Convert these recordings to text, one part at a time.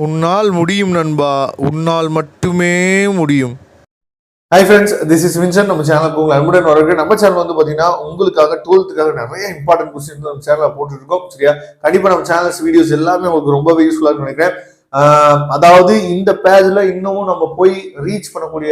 உன்னால் முடியும் நண்பா, உன்னால் மட்டுமே முடியும். Hi friends, this is Vinson. நம்ம சேனலுக்கு உங்களை அன்புடன் வரவேற்கிறேன். நம்ம சேனல் வந்து பார்த்தீங்கன்னா உங்களுக்காக 12th நிறைய இம்பார்ட்டன்ட் கொஸ்டின் நம்ம சேனலில் போட்டுருக்கோம். சரியா, கண்டிப்பாக நம்ம சேனல்ஸ் வீடியோஸ் எல்லாமே உங்களுக்கு ரொம்பவே யூஸ்ஃபுல்லாக நினைக்கிறேன். அதாவது இந்த பேஜ்ல இன்னமும் நம்ம போய் ரீச் பண்ணக்கூடிய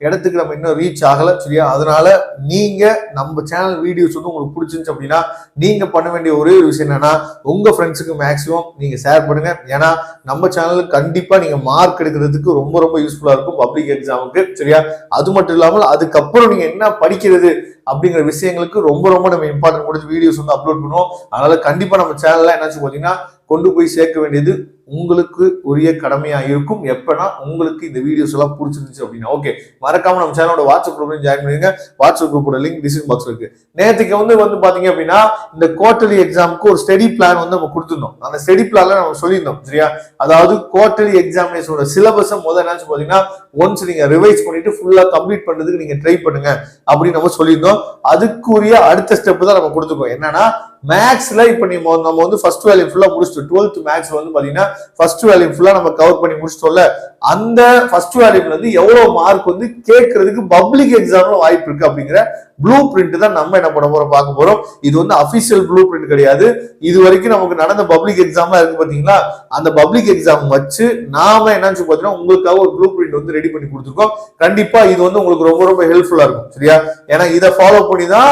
இடத்துக்கு நம்ம இன்னும் ரீச் ஆகல. சரியா, அதனால நீங்க நம்ம சேனல் வீடியோஸ் வந்து உங்களுக்கு பிடிச்சிருந்துச்சு அப்படின்னா நீங்க பண்ண வேண்டிய ஒரே ஒரு விஷயம் என்னன்னா, உங்க ஃப்ரெண்ட்ஸுக்கு மேக்ஸிமம் நீங்க ஷேர் பண்ணுங்க. ஏன்னா நம்ம சேனலுக்கு கண்டிப்பா நீங்க மார்க் எடுக்கிறதுக்கு ரொம்ப ரொம்ப யூஸ்ஃபுல்லா இருக்கும் பப்ளிக் எக்ஸாமுக்கு. சரியா, அது மட்டும் இல்லாமல் அதுக்கப்புறம் நீங்க என்ன படிக்கிறது அப்படிங்கிற விஷயங்களுக்கு ரொம்ப ரொம்ப நம்ம இம்பார்ட்டன்ட் கொடுத்து வீடியோஸ் வந்து அப்லோட் பண்ணுவோம். அதனால கண்டிப்பா நம்ம சேனல்ல என்னாச்சு பாத்தீங்கன்னா கொண்டு போய் சேர்க்க வேண்டியது உங்களுக்கு உரிய கடமையா இருக்கும். எப்பனா உங்களுக்கு இந்த வீடியோஸ் எல்லாம் பிடிச்சிருந்துச்சு அப்படின்னா ஓகே, மறக்காம நம்ம சேனலோட வாட்ஸ்அப் குரூப்ல ஜாயின் பண்ணுங்க. வாட்ஸ்அப் குரூப்போட லிங்க் டிஸ்கிரிப்ஷன் பாக்ஸ்ல இருக்கு. நேற்றுக்கு வந்து பாத்தீங்க அப்படின்னா இந்த குவார்டர்லி எக்ஸாமுக்கு ஒரு ஸ்டடி பிளான் வந்து நம்ம கொடுத்துருந்தோம். அந்த ஸ்டடி பிளான்ல நம்ம சொல்லியிருந்தோம். சரியா, அதாவது குவார்டர்லி எக்ஸாமினேஷனோட சிலபஸ் முதல்ல என்னாச்சு பாத்தீங்கன்னா ஒன்ஸ் நீங்க ரிவைஸ் பண்ணிட்டு ஃபுல்லா கம்ப்ளீட் பண்றதுக்கு நீங்க ட்ரை பண்ணுங்க அப்படின்னு நம்ம சொல்லியிருந்தோம். அதுக்குரிய அடுத்த ஸ்டெப் தான் நம்ம கொடுத்துருக்கோம். என்னன்னா மேக்ஸ்ல இப்ப நம்ம வந்து ஃபர்ஸ்ட் வேல்யூ ஃபுல்லா முடிச்சிட்டோம். 12th மேக்ஸ் வந்து பாத்தீங்கன்னா ஃபர்ஸ்ட் வேல்யூ ஃபுல்லா நம்ம கவர் பண்ணி முடிச்சிட்டோம்ல. அந்த ஃபர்ஸ்ட் வேல்யூல இருந்து எவ்வளவு மார்க் வந்து கேட்கறதுக்கு பப்ளிக் எக்ஸாம்ல வாய்ப்பு இருக்கு அப்படிங்கிற ப்ளூ பிரிண்ட் தான் நம்ம என்ன பண்ண போறோம் பார்க்க போறோம். இது வந்து அபிஷியல் ப்ளூ பிரிண்ட் கிடையாது. இது வரைக்கும் நமக்கு நடந்த பப்ளிக் எக்ஸாம்லாம் இருக்கு பாத்தீங்களா, அந்த பப்ளிக் எக்ஸாம் வச்சு நாம என்னன்னு பாத்தீங்கன்னா உங்களுக்காக ஒரு ப்ளூ பிரிண்ட் வந்து ரெடி பண்ணி கொடுத்துருக்கோம். கண்டிப்பா இது வந்து உங்களுக்கு ரொம்ப ரொம்ப ஹெல்ப்ஃபுல்லா இருக்கும். சரியா, ஏன்னா இதை ஃபாலோ பண்ணி தான்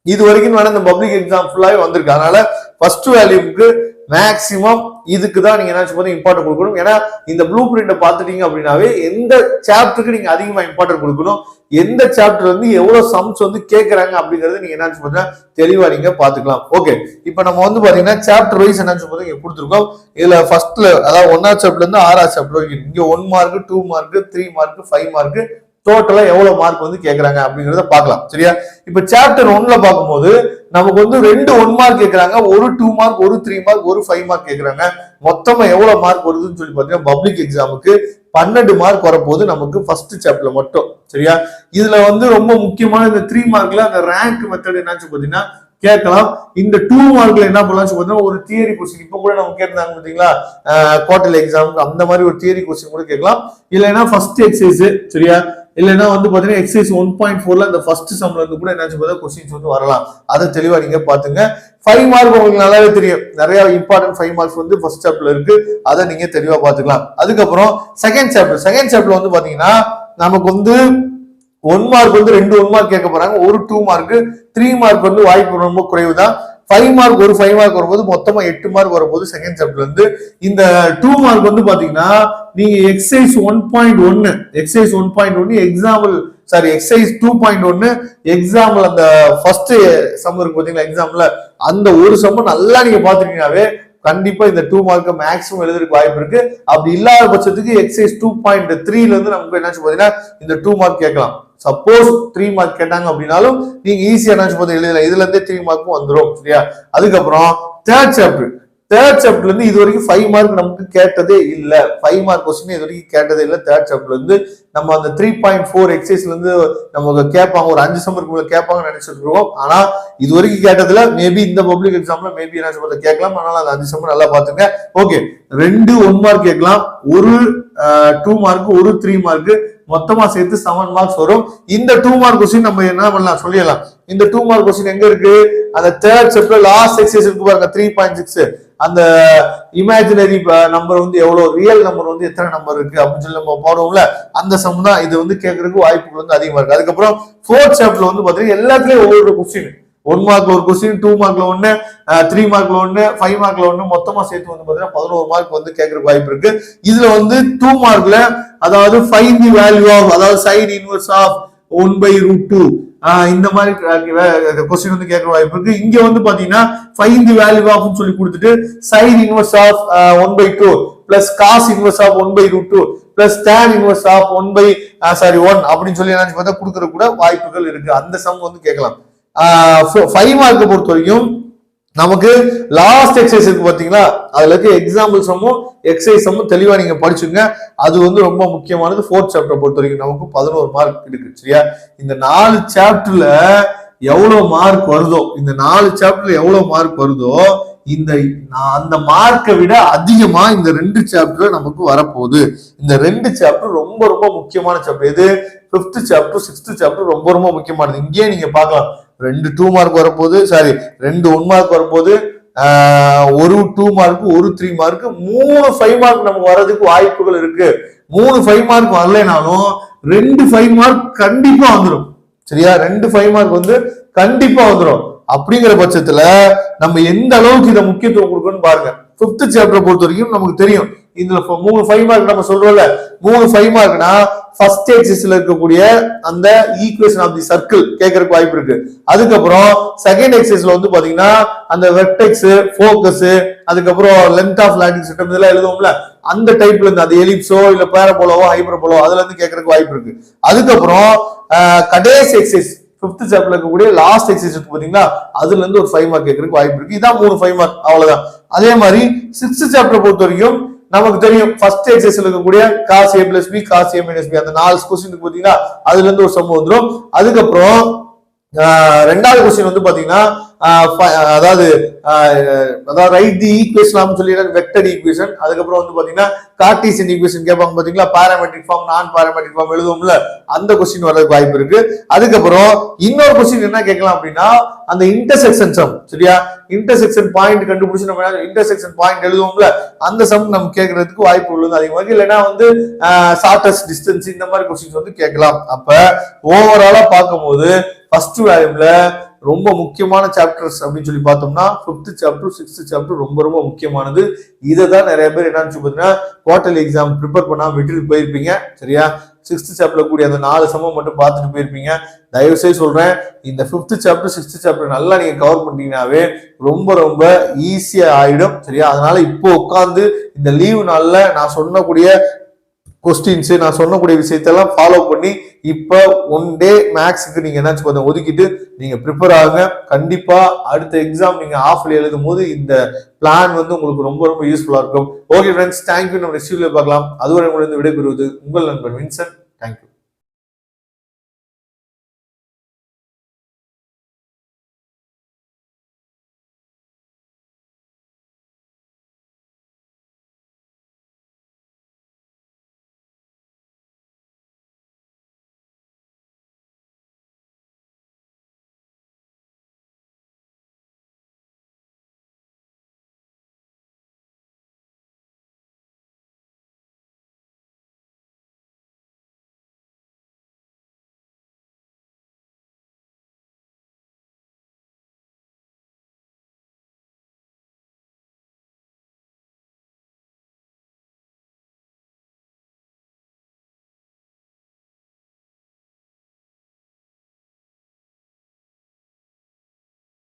இது வரைக்கும் நடந்த பப்ளிக் எக்ஸாம் ஃபுல்லாவே வந்திருக்கு. அதனால ஃபர்ஸ்ட் வேல்யூக்கு மேக்சிமம் இதுக்கு தான் நீங்க என்ன இம்பார்ட்டன்ட் கொடுக்கணும். ஏன்னா இந்த ப்ளூ பிரிண்ட பாத்துட்டீங்க அப்படின்னாவே எந்த சாப்டருக்கு நீங்க அதிகமா இம்பார்ட்டன்ட் கொடுக்கணும், எந்த சாப்டர் வந்து எவ்வளவு சம்ஸ் வந்து கேட்கறாங்க அப்படிங்கறது நீங்க என்ன பார்த்தா தெளிவா நீங்க பாத்துக்கலாம். ஓகே, இப்ப நம்ம வந்து பாத்தீங்கன்னா சாப்டர் வைஸ் என்ன இங்க கொடுத்துருக்கோம். இதுல ஃபர்ஸ்ட்ல அதாவது 1வது சாப்டர்ல இருந்து 6வது சாப்டர் வரைக்கும் இங்க 1 மார்க் 2 மார்க் 3 மார்க் 5 மார்க் டோட்டலா எவ்வளவு மார்க் வந்து கேட்கறாங்க அப்படிங்கறத பார்க்கலாம். சரியா, இப்ப சாப்டர் 1ல பார்க்கும்போது நமக்கு வந்து 2 1 மார்க் கேட்கறாங்க, ஒரு 2 மார்க், ஒரு 3 மார்க், ஒரு 5 மார்க் கேட்கறாங்க. மொத்தமா எவ்வளவு மார்க் வருதுன்னு சொல்லி பாத்தீங்கன்னா பப்ளிக் எக்ஸாமுக்கு 12 மார்க் வரப்போகுது நமக்கு ஃபர்ஸ்ட் சாப்டர்ல மட்டும். சரியா, இதுல வந்து ரொம்ப முக்கியமான இந்த 3 மார்க்ல அந்த ரேங்க் மெத்தட் என்னாச்சு பாத்தீங்கன்னா கேட்கலாம். இந்த 2 மார்க்ல என்ன பண்ணலாம் பாத்தீங்கன்னா ஒரு தியரி கொஸ்டின் இப்ப கூட நம்ம கேட்டாங்க பாத்தீங்களா குவார்டர்லி எக்ஸாமுக்கு அந்த மாதிரி ஒரு தியரி கொஸ்டின் கூட கேட்கலாம். இல்லைன்னா ஃபர்ஸ்ட் எக்ஸசைஸ். சரியா, இல்லைன்னா வந்து பாத்தீங்கன்னா எக்ஸசைஸ் 1.4ல அந்த ஃபர்ஸ்ட் சம்ல இருந்து கூட என்ன பார்த்தா கொஸ்டின்ஸ் வந்து வரலாம். அதை தெளிவா நீங்க பாத்துங்க. 5 மார்க் உங்களுக்கு நல்லாவே தெரியும், நிறைய இம்பார்ட்டன்ட் 5 மார்க்ஸ் வந்து ஃபர்ஸ்ட் சாப்டர்ல இருக்கு. அதை நீங்க தெளிவா பாத்துக்கலாம். அதுக்கப்புறம் செகண்ட் சாப்டர் வந்து பாத்தீங்கன்னா நமக்கு வந்து 1 மார்க் வந்து 2 1 மார்க் கேட்க போறாங்க, ஒரு 2 மார்க் 3 மார்க் வந்து வாய்ப்பு ரொம்ப குறைவு தான். 5 மார்க் ஒரு 5 மார்க் வரும்போது மொத்தமா 8 மார்க் வரும்போது செகண்ட் சாப்டர்ல இருந்து இந்த 2 மார்க் வந்து பாத்தீங்கன்னா நீங்க எக்ஸசைஸ் 1.1 எக்ஸாம்பிள் எக்ஸசைஸ் 2.1 எக்ஸாம்பிள் அந்த ஃபர்ஸ்ட் சம் இருக்கு பாத்தீங்களா எக்ஸாம்ல, அந்த ஒரு சம் நல்லா நீங்க பாத்துட்டீங்கன்னாவே கண்டிப்பா இந்த 2 மார்க் மேக்ஸிமம் எழுதுறதுக்கு வாய்ப்பு இருக்கு. அப்படி இல்லாத பட்சத்துக்கு எக்ஸசைஸ் 2.3ல இருந்து நமக்கு என்ன பாத்தீங்கன்னா இந்த 2 மார்க் கேட்கலாம். சப்போஸ் 3 மார்க் கேட்டாங்க அப்படின்னாலும் நீங்க ஈஸியா என்ன எழுதலாம், இதுல இருந்தே 3 மார்க்கும் வந்துடும். சரியா, அதுக்கப்புறம் தேர்ட் சாப்டர்ல இருந்து இது வரைக்கும் 5 மார்க் நமக்கு கேட்டதே இல்ல. 5 மார்க் கொஸ்டின் இது வரைக்கும் கேட்டதே இல்ல. தேர்ட் சாப்டர்ல இருந்து நம்ம அந்த 3.4 எக்ஸசைஸ்ல இருந்து நமக்கு கேட்பாங்க, ஒரு 5 சம்மருக்கு கேட்பாங்கன்னு நினைச்சிட்டு இருக்கோம். ஆனா இது வரைக்கும் கேட்டதுல மேபி இந்த பப்ளிக் எக்ஸாம்ல மேபி என்ன கேட்கலாம். அதனால அந்த 5 சம்மர் நல்லா பாத்துங்க. ஓகே, 2 1 மார்க் கேட்கலாம், ஒரு 2 மார்க், ஒரு 3 மார்க், மொத்தமா சேர்த்து 7 மார்க்ஸ் வரும். இந்த 2 மார்க் கொஸ்டின் நம்ம என்ன பண்ணலாம் சொல்லிடலாம். இந்த 2 மார்க் கொஸ்டின் எங்க இருக்கு, அந்த தேர்ட் சாப்டர் லாஸ்ட் எக்ஸசைஸ் இருக்கு பாருங்க 3.6, அந்த இமேஜினரி நம்பர் வந்து எவ்வளவு, ரியல் நம்பர் வந்து எத்தனை நம்பர் இருக்கு அப்படின்னு சொல்லி நம்ம போடுவோம்ல, அந்த சம் தான் இது வந்து கேட்கறதுக்கு வாய்ப்புகள் வந்து அதிகமா இருக்கு. அதுக்கப்புறம் ஃபோர்த் சாப்டர்ல வந்து பாத்தீங்கன்னா எல்லாத்துலயும் ஒவ்வொரு கொஸ்டின், 1 மார்க்ல ஒரு கொஸ்டின், 2 மார்க்ல 1, 3 மார்க்ல 1, 5 மார்க்ல 1, மொத்தமா சேர்த்து வந்து பாத்தீங்கன்னா 11 மார்க் வந்து கேட்கறதுக்கு வாய்ப்பு இருக்கு. இதுல வந்து 2 மார்க்ல அதாவது ஃபைண்ட் தி வேல்யூ ஆஃப், அதாவது சைன் இன்வெர்ஸ் ஆஃப் 1/√2 இந்த மாதிரி கொஸ்டின் வந்து கேட்கற வாய்ப்பு இருக்கு. இங்க வந்து பாத்தீங்கன்னா ஃபைண்ட் தி வேல்யூ ஆஃப் சொல்லி கொடுத்துட்டு sine inverse of 1/2 plus cos inverse of 1/√2 plus tan inverse of 1 அப்படின்னு சொல்லி என்ன பார்த்தா கொடுக்கற கூட வாய்ப்புகள் இருக்கு. அந்த சம் வந்து கேட்கலாம். 5 மார்க் பொறுத்த வரைக்கும் நமக்கு லாஸ்ட் எக்ஸசைஸ் இருக்கு பாத்தீங்களா, அதுல இருக்க எக்ஸாம்பிள் சம்மும் எக்ஸசைஸ் சம்மும் தெளிவா நீங்க படிச்சுங்க. அது வந்து ரொம்ப முக்கியமானது. ஃபோர்த் சாப்டர் பொறுத்த வரைக்கும் நமக்கு 11 மார்க் இருக்கு. சரியா, இந்த 4 சாப்டர்ல எவ்வளவு மார்க் வருதோ, இந்த 4 சாப்டர்ல எவ்வளவு மார்க் வருதோ அந்த மார்க்கை விட அதிகமா இந்த 2 சாப்டர் நமக்கு வரப்போகுது. இந்த 2 சாப்டர் ரொம்ப ரொம்ப முக்கியமான சாப்டர். எது? 5th சாப்டர் 6th சாப்டர் ரொம்ப ரொம்ப முக்கியமானது. இங்கேயே நீங்க பார்க்கலாம், 2 2 மார்க் வரப்போகுது, 2 1 மார்க் வரப்போகுது, ஒரு 2 மார்க், ஒரு 3 மார்க், 3 5 மார்க் நமக்கு வர்றதுக்கு வாய்ப்புகள் இருக்கு. 3 5 மார்க் வரலைனாலும் 2 5 மார்க் கண்டிப்பா வந்துடும். சரியா? 2 5 மார்க் வந்து கண்டிப்பா வந்துடும். அப்படிங்கிற பட்சத்துல நம்ம எந்த அளவுக்கு இதை முக்கியத்துவம் கொடுக்கணும்னு பாருங்க. 5th சாப்டர் பொறுத்த வரைக்கும் நமக்கு தெரியும், இதுல 3 5 மார்க் நம்ம சொல்றோம்ல, 3 5 மார்க்னா ஃபர்ஸ்ட் எக்ஸசைஸ்ல இருக்கக்கூடிய அந்த ஈக்குவேஷன் ஆஃப் தி சர்க்கிள் கேட்கறதுக்கு வாய்ப்பு இருக்கு. அதுக்கப்புறம் செகண்ட் எக்ஸசைஸ்ல வந்து பாத்தீங்கன்னா அந்த வெர்டெக்ஸ், ஃபோக்கஸ், அதுக்கப்புறம் லென்த் ஆஃப் லாட்டிக் சிஸ்டம் இதெல்லாம் எழுதுவோம்ல, அந்த டைப்ல இருந்து அது எலிப்ஸோ இல்ல பேரபோலோவோ ஹைப்பர்போலோ அதுல இருந்து கேட்கறதுக்கு வாய்ப்பு இருக்கு. அதுக்கப்புறம் கடைசி எக்ஸசைஸ் 5th சாப்டர்ல இருக்கக்கூடிய லாஸ்ட் எக்ஸசைஸ் பாத்தீங்கன்னா அதுல இருந்து ஒரு 5 மார்க் கேட்கறதுக்கு வாய்ப்பு இருக்கு. இதான் 3 5 மார்க், அவ்வளவுதான். அதே மாதிரி 6th சாப்டர் பொறுத்த வரைக்கும் நமக்கு தெரியும், ஃபர்ஸ்ட் எக்ஸசைஸ்ல இருக்கக்கூடிய cos a plus b cos a minus b அந்த 4 क्वेश्चन பாத்தீங்கன்னா அதுல இருந்து ஒரு சம் வந்துரும். அதுக்கப்புறம் ரெண்டாவது क्वेश्चन வந்து பாத்தீங்கன்னா அதாவது ரைட் தி ஈக்குவேஷன் சொல்லி வெக்டர் ஈக்குவேஷன், அதுக்கப்புறம் வந்து பாத்தீங்கன்னா கார்ட்டீசியன் ஈக்குவேஷன் கேட்பாங்க பாத்தீங்களா, பாராமெட்ரிக் ஃபார்ம் நான் பாராமெட்ரிக் ஃபார்ம் எழுதுவோம்ல, அந்த क्वेश्चन வரதுக்கு வாய்ப்பு இருக்கு. அதுக்கப்புறம் இன்னொரு क्वेश्चन என்ன கேட்கலாம் அப்படின்னா அந்த இன்டர்செக்ஷன் சம். சரியா? இன்டர்செக்ஷன் பாயிண்ட் கண்டுபிடிச்சு நம்ம இன்டர்செக்ஷன் பாயிண்ட் எழுதுவோம்ல, அந்த சம் நம்ம கேட்கறதுக்கு வாய்ப்பு உள்ளது அதிகமாக. இல்லைன்னா வந்து ஷார்டஸ்ட் டிஸ்டன்ஸ் இந்த மாதிரி क्वेश्चन வந்து கேட்கலாம். அப்ப ஓவராலா பார்க்கும்போது ஃபர்ஸ்ட் வேல்யூல ரொம்ப முக்கியமான சாப்டர்ஸ் அப்படின்னு சொல்லி பார்த்தோம்னா 5th சாப்டர் 6th சாப்டர் ரொம்ப ரொம்ப முக்கியமானது. இதை தான் நிறைய பேர் என்னன்னு பார்த்தீங்கன்னா குவார்டர்லி எக்ஸாம் ப்ரிப்பேர் பண்ணாம விட்டுட்டு போயிருப்பீங்க. சரியா? 6th சாப்டர்ல கூடிய அந்த 4 சமம் மட்டும் பார்த்துட்டு போயிருப்பீங்க. தயவு செய்து சொல்றேன், இந்த 5th சாப்டர் 6th சாப்டர் நல்லா நீங்க கவர் பண்ணிட்டீங்கன்னாவே ரொம்ப ரொம்ப ஈஸியா ஆயிடும். சரியா? அதனால இப்போ உட்காந்து இந்த லீவு நாள்ல நான் சொன்னக்கூடிய கொஸ்டின்ஸ், நான் சொன்னக்கூடிய விஷயத்தெல்லாம் ஃபாலோ பண்ணி இப்ப 1 டே மேக்ஸுக்கு நீங்க என்ன ஒதுக்கிட்டு நீங்க ப்ரிப்பேர் ஆகுங்க. கண்டிப்பா அடுத்த எக்ஸாம் நீங்க ஆஃப்ல எழுதும் போது இந்த பிளான் வந்து உங்களுக்கு ரொம்ப ரொம்ப யூஸ்ஃபுல்லா இருக்கும். Okay friends, thank you. நம்ம நெக்ஸ்ட் வீடியோல பார்க்கலாம். அதுவரை உங்களிடம் விடைபெறுவது உங்கள் நண்பன் வின்சென்ட். தேங்க்யூ.